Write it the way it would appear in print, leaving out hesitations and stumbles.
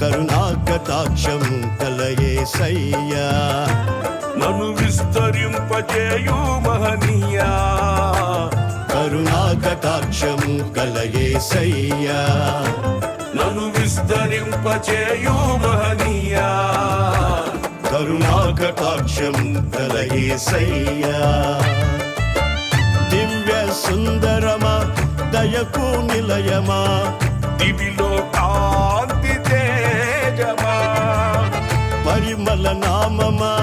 కరుణాకటాక్షము కలయేసయ్యా నన్ను విస్తరింపజేయు మహనీయా కరుణాకటాక్షము కలయేసయ్యా నన్ను విస్తరింపజేయు మహనీయా కరుణాకటాక్షము కలయేసయ్యా దివ్య సుందరమా దయకు నిలయమా దివిలో కాంతి తేజమా పరిమళ నామమా